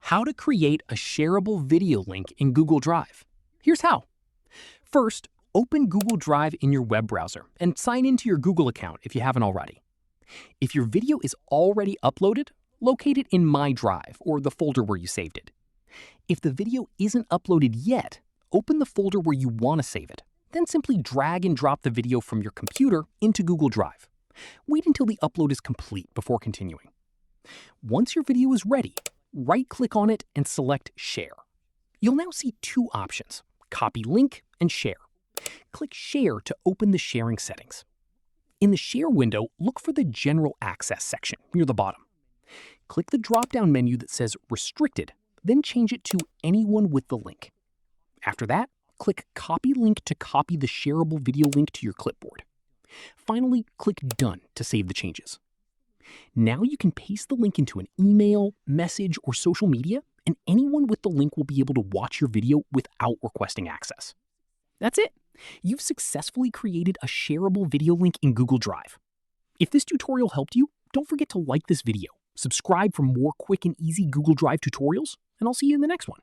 How to create a shareable video link in Google Drive. Here's how. First, open Google Drive in your web browser and sign into your Google account if you haven't already. If your video is already uploaded, locate it in My Drive or the folder where you saved it. If the video isn't uploaded yet, open the folder where you want to save it. Then simply drag and drop the video from your computer into Google Drive. Wait until the upload is complete before continuing. Once your video is ready, right-click on it and select Share. You'll now see two options, Copy Link and Share. Click Share to open the sharing settings. In the Share window, look for the General Access section near the bottom. Click the drop-down menu that says Restricted, then change it to Anyone with the link. After that, click Copy Link to copy the shareable video link to your clipboard. Finally, click Done to save the changes. Now you can paste the link into an email, message, or social media, and anyone with the link will be able to watch your video without requesting access. That's it. You've successfully created a shareable video link in Google Drive. If this tutorial helped you, don't forget to like this video, subscribe for more quick and easy Google Drive tutorials, and I'll see you in the next one.